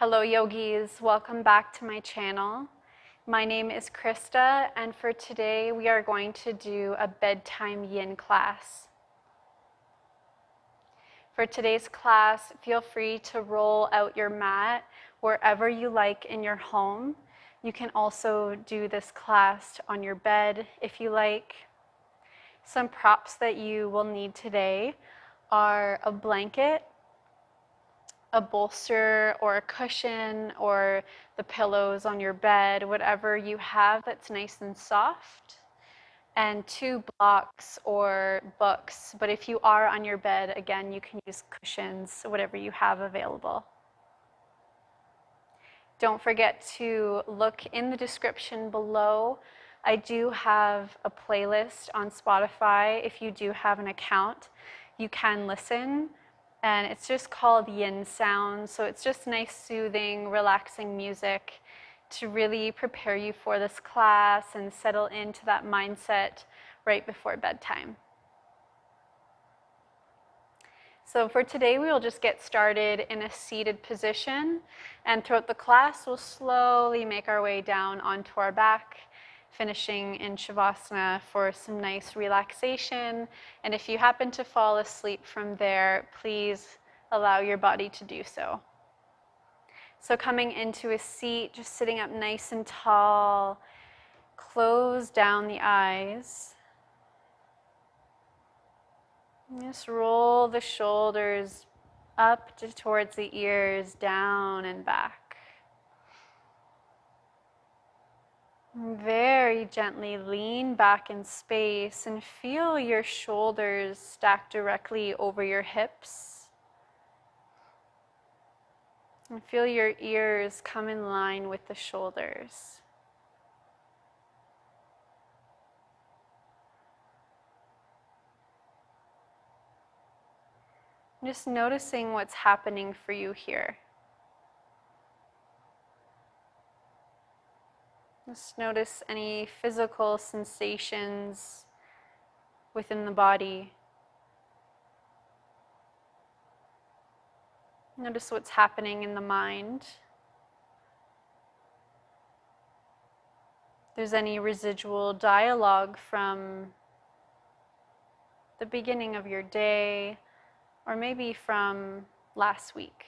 Hello yogis, welcome back to my channel. My name is Krista, and for today we are going to do a Bedtime Yin class. For today's class, feel free to roll out your mat wherever you like in your home. You can also do this class on your bed if you like. Some props that you will need today are a blanket, a bolster or a cushion or the pillows on your bed, whatever you have that's nice and soft, and 2 blocks or books. But if you are on your bed, again, you can use cushions, whatever you have available. Don't forget to look in the description below. I do have a playlist on Spotify. If you do have an account, you can listen. And it's just called Yin Sound. So it's just nice, soothing, relaxing music to really prepare you for this class and settle into that mindset right before bedtime. So for today, we will just get started in a seated position, and throughout the class, we'll slowly make our way down onto our back, finishing in Shavasana for some nice relaxation. And if you happen to fall asleep from there, please allow your body to do so. So coming into a seat, just sitting up nice and tall, close down the eyes. Just roll the shoulders up towards the ears, down and back. Very gently lean back in space and feel your shoulders stack directly over your hips. And feel your ears come in line with the shoulders. Just noticing what's happening for you here. Just notice any physical sensations within the body. Notice what's happening in the mind. If there's any residual dialogue from the beginning of your day, or maybe from last week.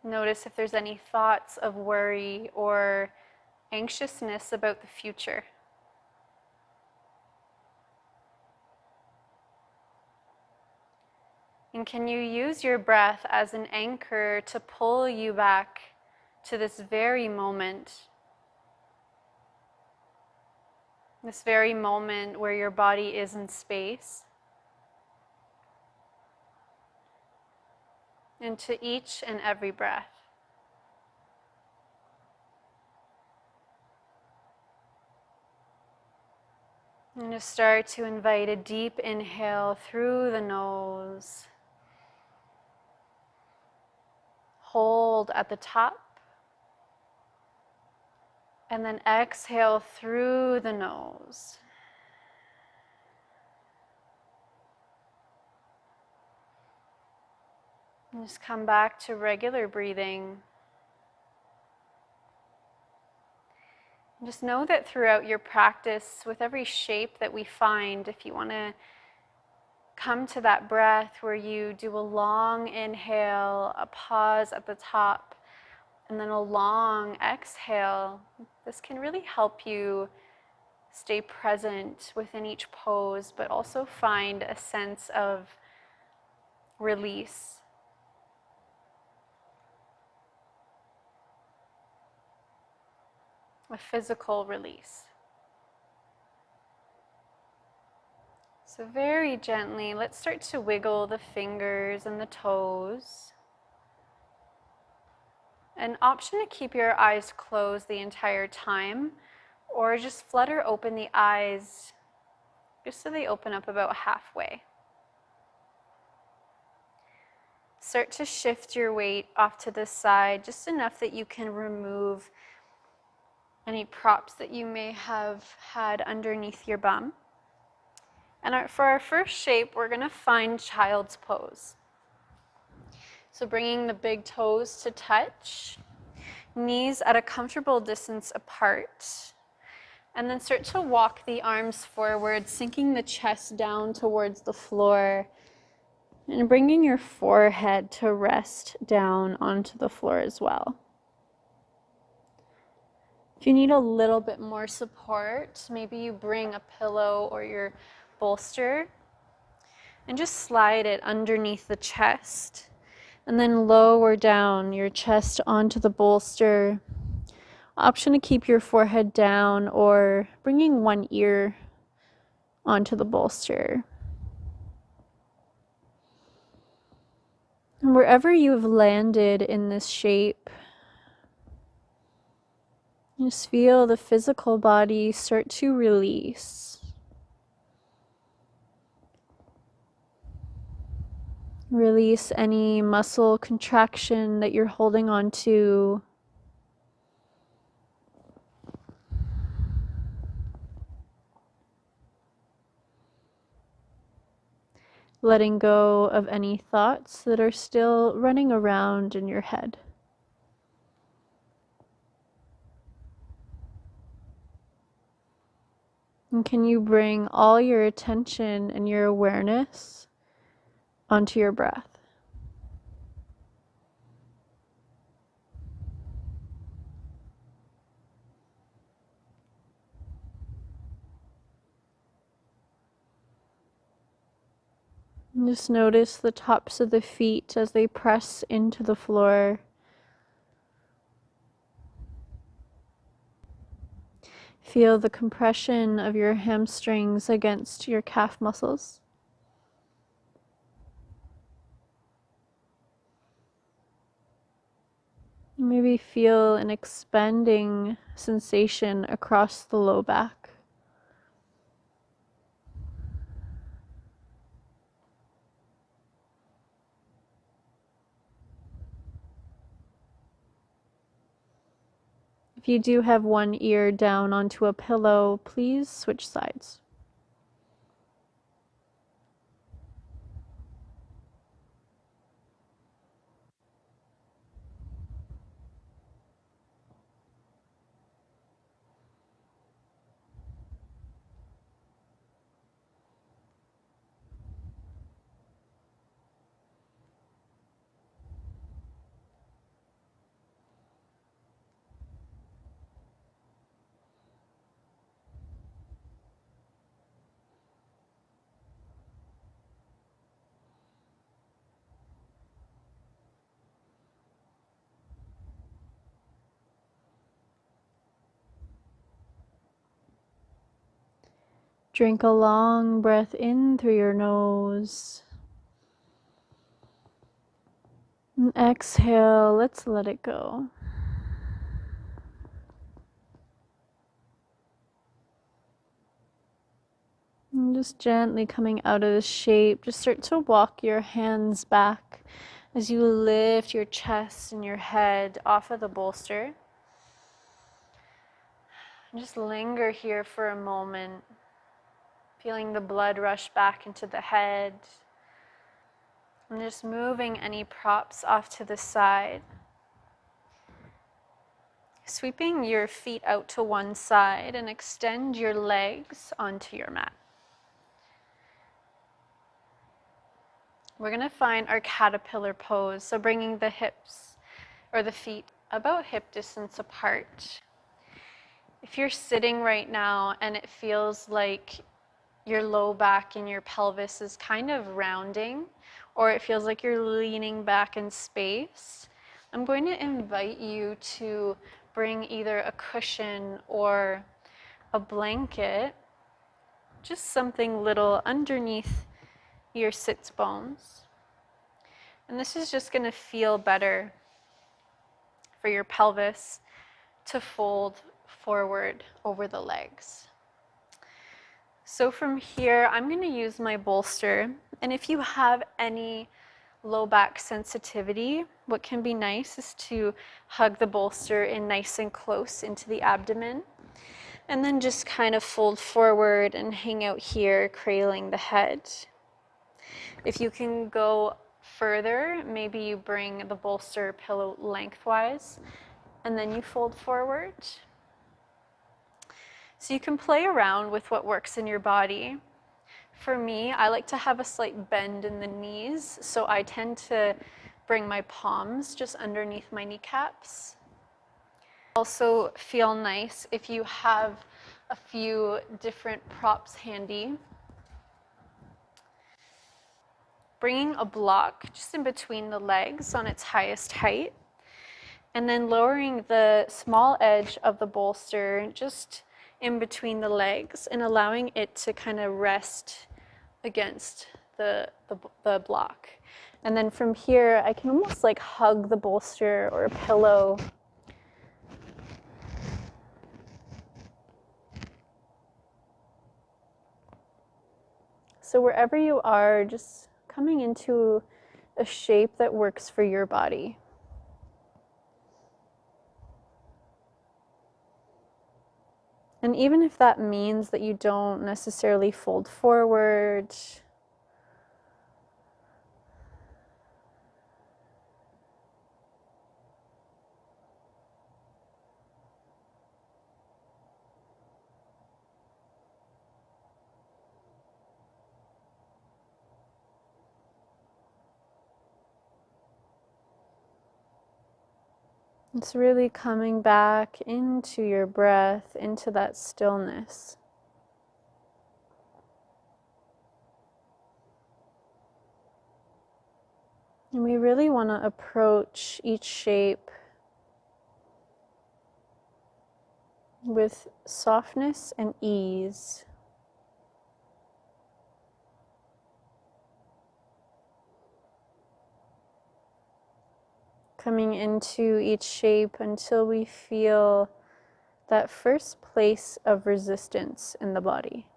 Notice if there's any thoughts of worry or anxiousness about the future. And can you use your breath as an anchor to pull you back to this very moment? This very moment where your body is in space. Into each and every breath. And just start to invite a deep inhale through the nose. Hold at the top. And then exhale through the nose. And just come back to regular breathing. And just know that throughout your practice, with every shape that we find, if you want to come to that breath where you do a long inhale, a pause at the top, and then a long exhale, this can really help you stay present within each pose, but also find a sense of release. A physical release. So very gently, let's start to wiggle the fingers and the toes. An option to keep your eyes closed the entire time, or just flutter open the eyes just so they open up about halfway. Start to shift your weight off to the side, just enough that you can remove any props that you may have had underneath your bum. And for our first shape, we're going to find child's pose. So bringing the big toes to touch, knees at a comfortable distance apart, and then start to walk the arms forward, sinking the chest down towards the floor, and bringing your forehead to rest down onto the floor as well. If you need a little bit more support, maybe you bring a pillow or your bolster and just slide it underneath the chest, and then lower down your chest onto the bolster. Option to keep your forehead down or bringing one ear onto the bolster. And wherever you've landed in this shape, just feel the physical body start to release. Release any muscle contraction that you're holding on to. Letting go of any thoughts that are still running around in your head. And can you bring all your attention and your awareness onto your breath? And just notice the tops of the feet as they press into the floor. Feel the compression of your hamstrings against your calf muscles. Maybe feel an expanding sensation across the low back. If you do have one ear down onto a pillow, please switch sides. Drink a long breath in through your nose. And exhale, let's let it go. And just gently coming out of this shape, just start to walk your hands back as you lift your chest and your head off of the bolster. And just linger here for a moment, feeling the blood rush back into the head. And just moving any props off to the side. Sweeping your feet out to one side and extend your legs onto your mat. We're going to find our caterpillar pose, so bringing the hips or the feet about hip distance apart. If you're sitting right now and it feels like your low back and your pelvis is kind of rounding, or it feels like you're leaning back in space, I'm going to invite you to bring either a cushion or a blanket, just something little underneath your sits bones. And this is just going to feel better for your pelvis to fold forward over the legs. So from here, I'm going to use my bolster. And if you have any low back sensitivity, what can be nice is to hug the bolster in nice and close into the abdomen. And then just kind of fold forward and hang out here, cradling the head. If you can go further, maybe you bring the bolster pillow lengthwise and then you fold forward. So you can play around with what works in your body. For me, I like to have a slight bend in the knees, so I tend to bring my palms just underneath my kneecaps. Also feel nice if you have a few different props handy. Bringing a block just in between the legs on its highest height, and then lowering the small edge of the bolster just in between the legs and allowing it to kind of rest against the block. And then from here, I can almost like hug the bolster or a pillow. So wherever you are, just coming into a shape that works for your body. And even if that means that you don't necessarily fold forward, it's really coming back into your breath, into that stillness. And we really want to approach each shape with softness and ease. Coming into each shape until we feel that first place of resistance in the body.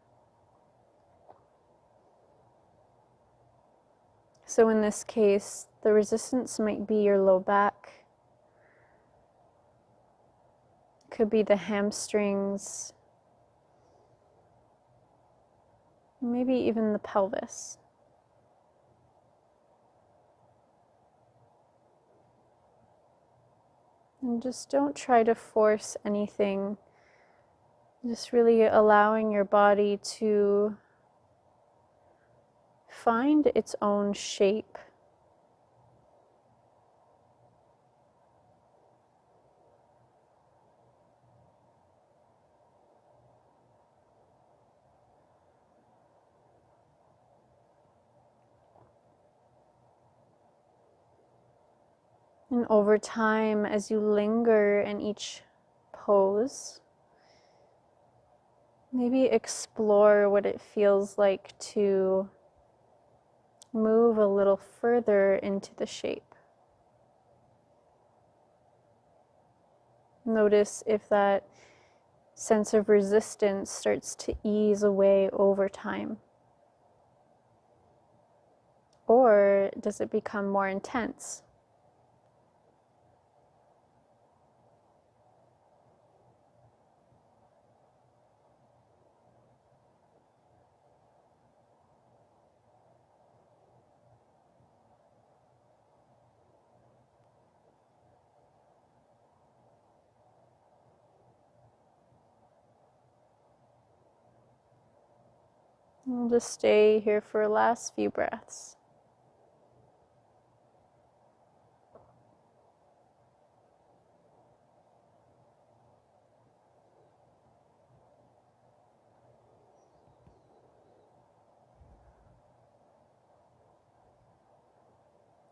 So in this case, the resistance might be your low back, could be the hamstrings, maybe even the pelvis. And just don't try to force anything, just really allowing your body to find its own shape. And over time, as you linger in each pose, maybe explore what it feels like to move a little further into the shape. Notice if that sense of resistance starts to ease away over time. Or does it become more intense? We'll just stay here for the last few breaths.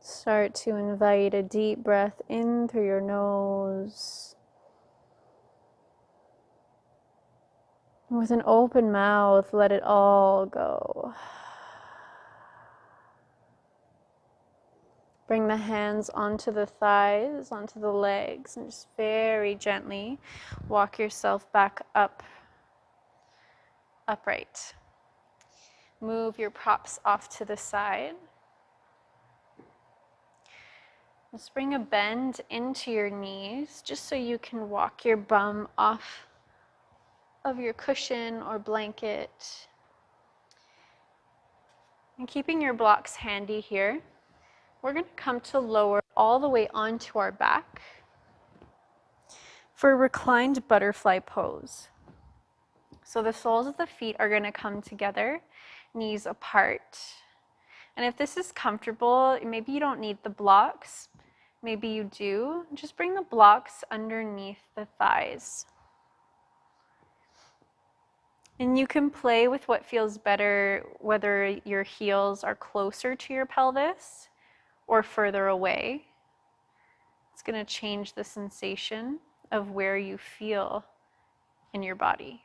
Start to invite a deep breath in through your nose. With an open mouth, let it all go. Bring the hands onto the thighs, onto the legs, and just very gently walk yourself back up, upright. Move your props off to the side. Just bring a bend into your knees, just so you can walk your bum off of your cushion or blanket. And keeping your blocks handy here, we're going to come to lower all the way onto our back for a reclined butterfly pose. So the soles of the feet are going to come together, knees apart. And if this is comfortable, maybe you don't need the blocks, maybe you do, just bring the blocks underneath the thighs. And you can play with what feels better, whether your heels are closer to your pelvis or further away. It's going to change the sensation of where you feel in your body.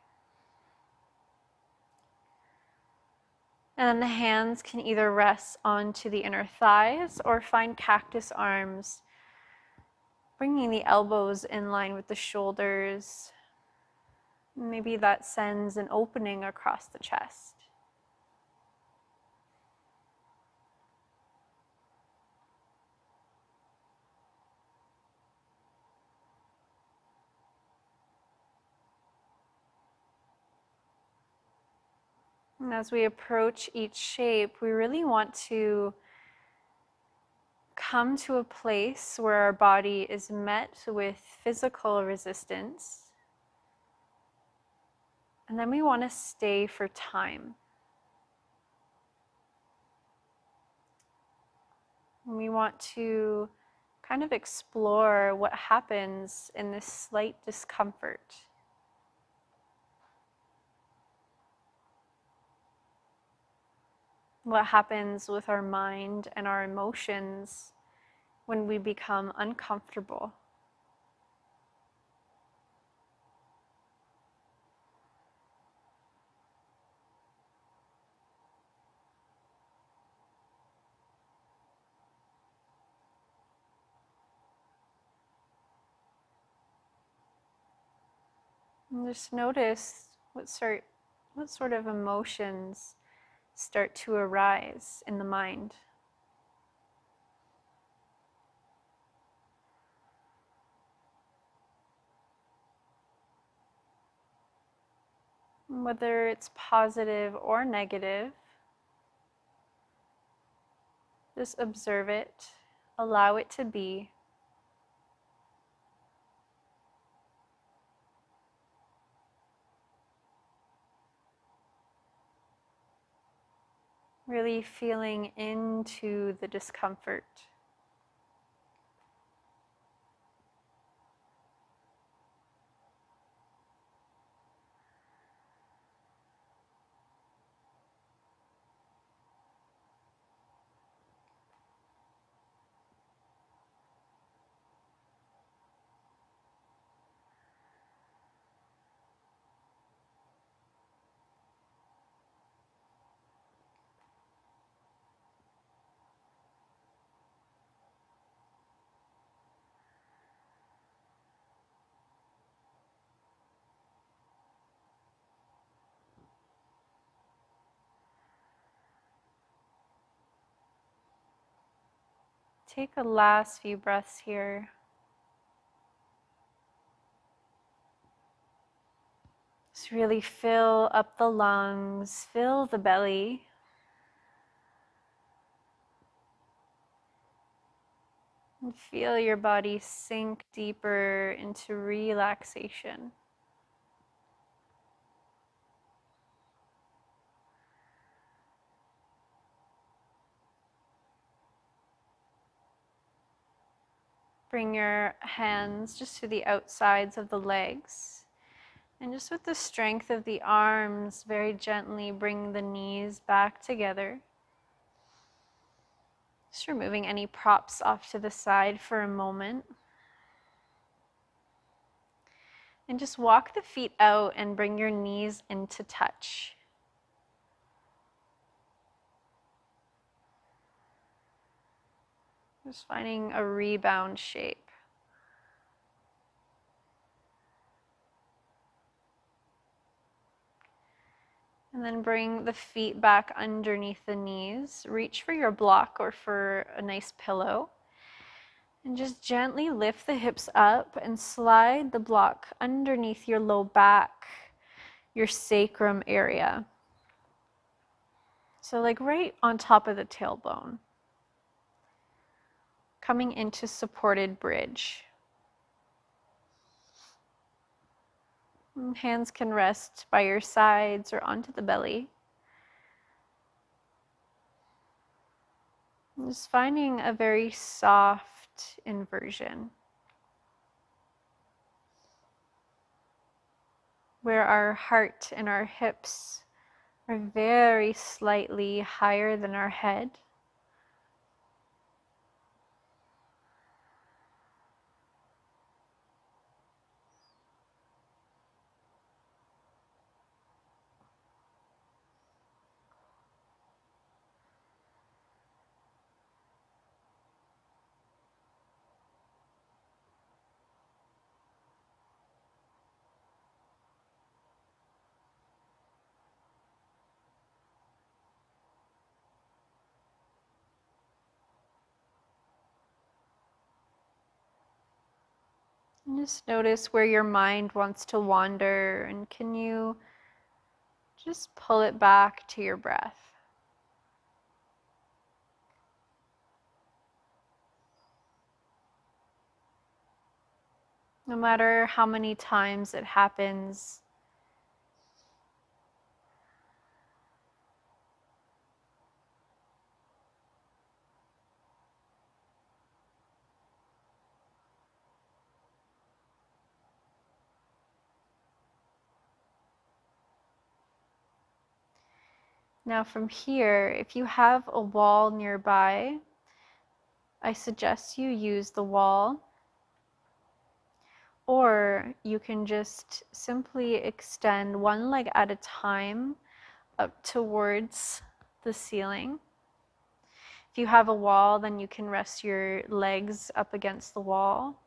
And then the hands can either rest onto the inner thighs or find cactus arms, bringing the elbows in line with the shoulders. Maybe that sends an opening across the chest. And as we approach each shape, we really want to come to a place where our body is met with physical resistance. And then we want to stay for time. And we want to kind of explore what happens in this slight discomfort. What happens with our mind and our emotions when we become uncomfortable. And just notice what sort of emotions start to arise in the mind. Whether it's positive or negative, just observe it, allow it to be. Really feeling into the discomfort. Take a last few breaths here. Just really fill up the lungs, fill the belly. And feel your body sink deeper into relaxation. Bring your hands just to the outsides of the legs. And just with the strength of the arms, very gently bring the knees back together. Just removing any props off to the side for a moment. And just walk the feet out and bring your knees into touch. Just finding a rebound shape. And then bring the feet back underneath the knees. Reach for your block or for a nice pillow. And just gently lift the hips up and slide the block underneath your low back. your sacrum area. So like right on top of the tailbone. Coming into supported bridge. And hands can rest by your sides or onto the belly. And just finding a very soft inversion, where our heart and our hips are very slightly higher than our head. And just notice where your mind wants to wander, and can you just pull it back to your breath. No matter how many times it happens, now from here, if you have a wall nearby, I suggest you use the wall, or you can just simply extend one leg at a time up towards the ceiling. If you have a wall, then you can rest your legs up against the wall.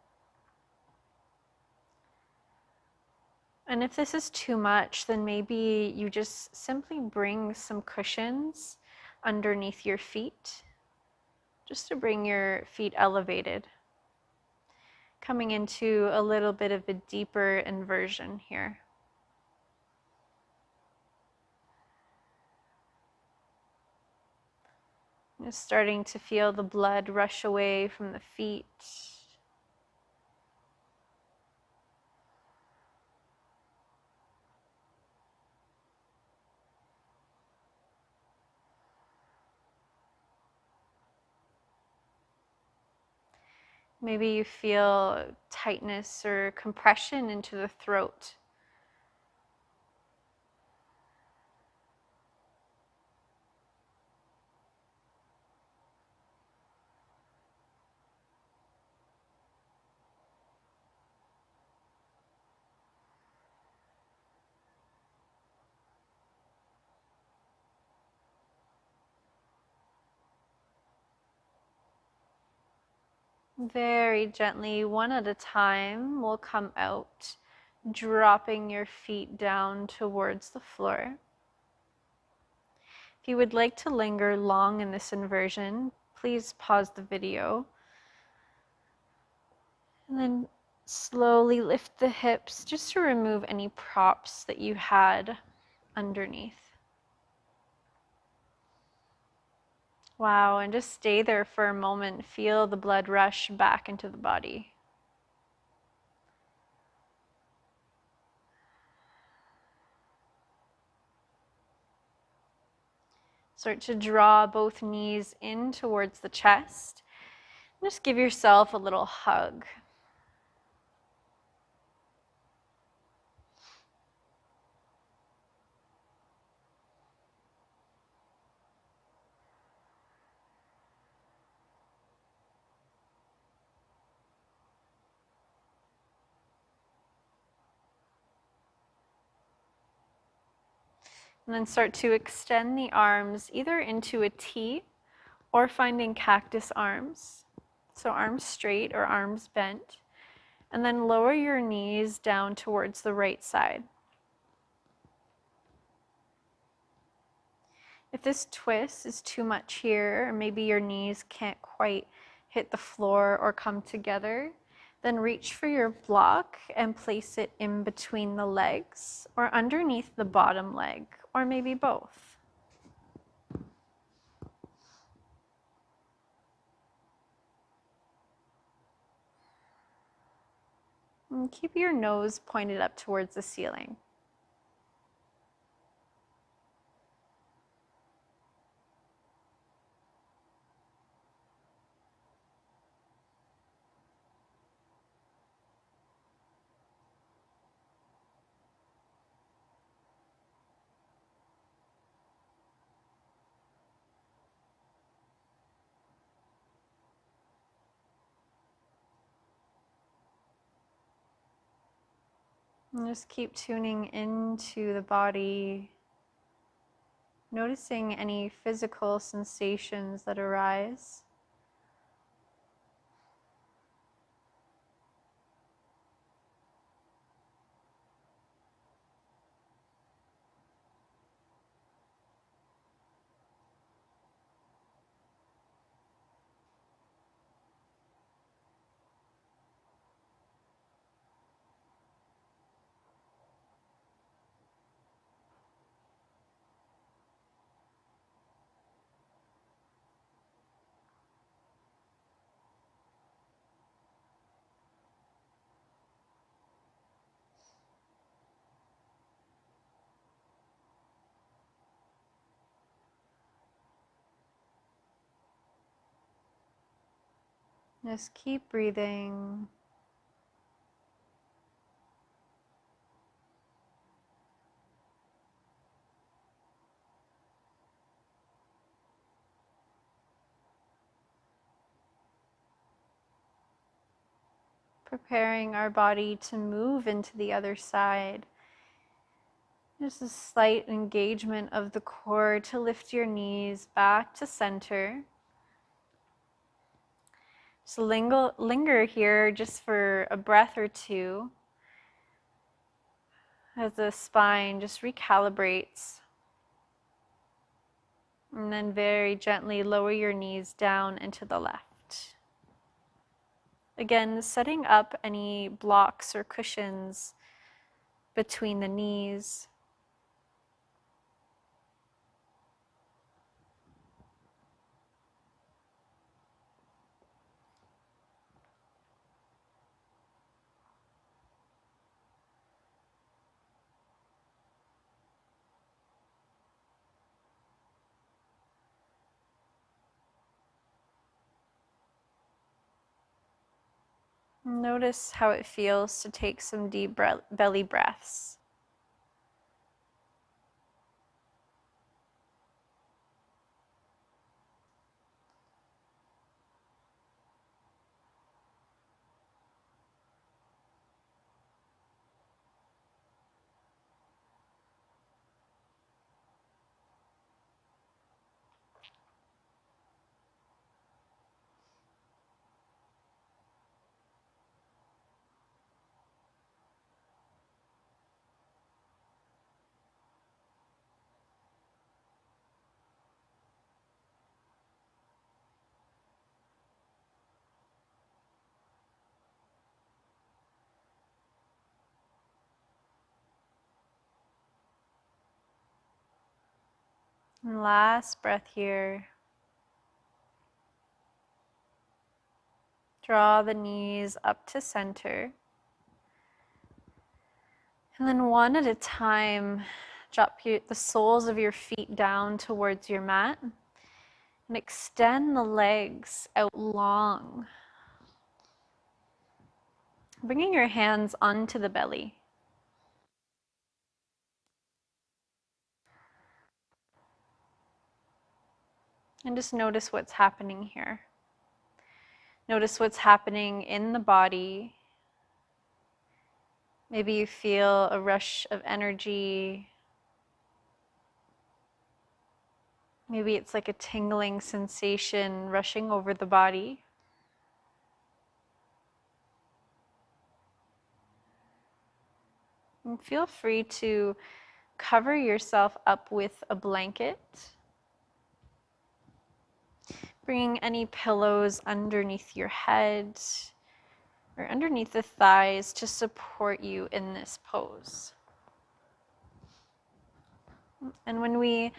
And if this is too much, then maybe you just simply bring some cushions underneath your feet, just to bring your feet elevated. Coming into a little bit of a deeper inversion here. Just starting to feel the blood rush away from the feet. Maybe you feel tightness or compression into the throat. Very gently, one at a time, we'll come out, dropping your feet down towards the floor. If you would like to linger long in this inversion, please pause the video. And then slowly lift the hips just to remove any props that you had underneath. Wow, and just stay there for a moment. Feel the blood rush back into the body. Start to draw both knees in towards the chest. Just give yourself a little hug. And then start to extend the arms either into a T or finding cactus arms. So arms straight or arms bent. And then lower your knees down towards the right side. If this twist is too much here, or maybe your knees can't quite hit the floor or come together, Then reach for your block and place it in between the legs or underneath the bottom leg, or maybe both. And keep your nose pointed up towards the ceiling. And just keep tuning into the body, noticing any physical sensations that arise. Just keep breathing. Preparing our body to move into the other side. Just a slight engagement of the core to lift your knees back to center. So linger here just for a breath or two as the spine just recalibrates. And then very gently lower your knees down into the left. Again, setting up any blocks or cushions between the knees. Notice how it feels to take some deep belly breaths. And last breath here. Draw the knees up to center. And then one at a time, drop the soles of your feet down towards your mat and extend the legs out long. Bringing your hands onto the belly. And just notice what's happening here. Notice what's happening in the body. Maybe you feel a rush of energy. Maybe it's like a tingling sensation rushing over the body. And feel free to cover yourself up with a blanket. Bringing any pillows underneath your head, or underneath the thighs to support you in this pose. And when we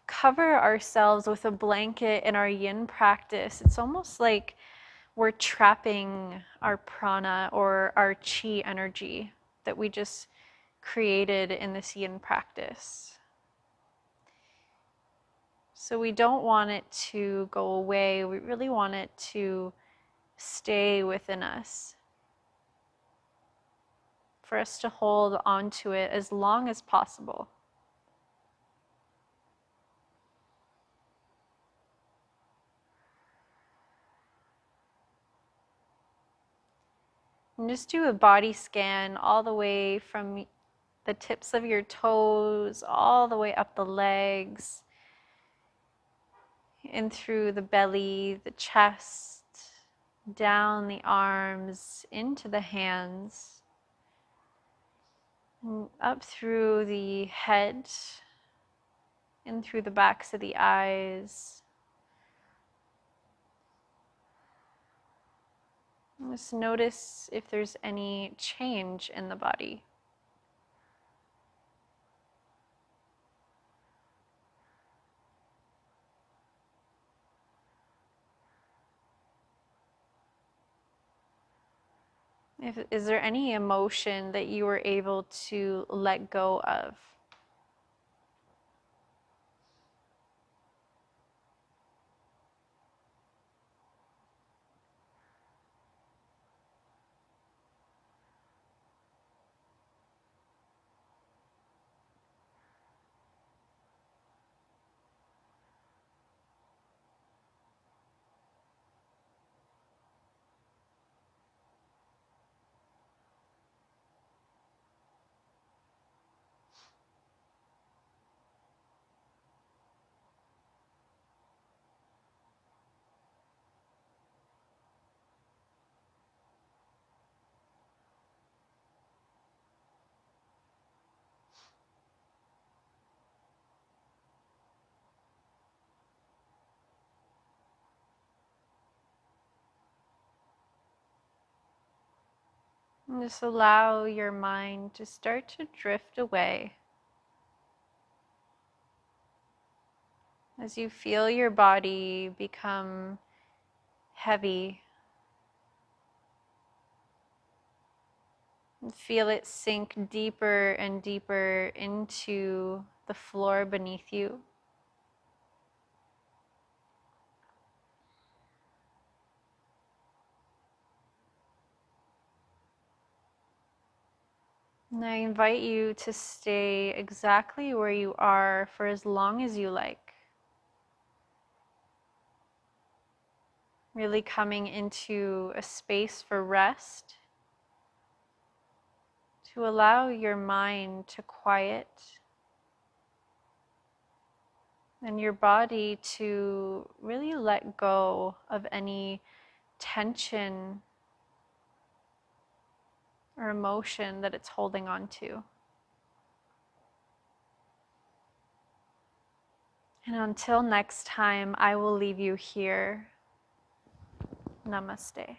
cover ourselves with a blanket in our yin practice, it's almost like we're trapping our prana or our chi energy that we just created in this yin practice. So we don't want it to go away. We really want it to stay within us, for us to hold on to it as long as possible. And just do a body scan all the way from the tips of your toes, all the way up the legs, in through the belly, the chest, down the arms, into the hands, and up through the head, in through the backs of the eyes. Just notice if there's any change in the body. Is there any emotion that you were able to let go of? And just allow your mind to start to drift away as you feel your body become heavy. And feel it sink deeper and deeper into the floor beneath you. And I invite you to stay exactly where you are for as long as you like. Really coming into a space for rest, to allow your mind to quiet and your body to really let go of any tension or emotion that it's holding on to. And until next time, I will leave you here. Namaste.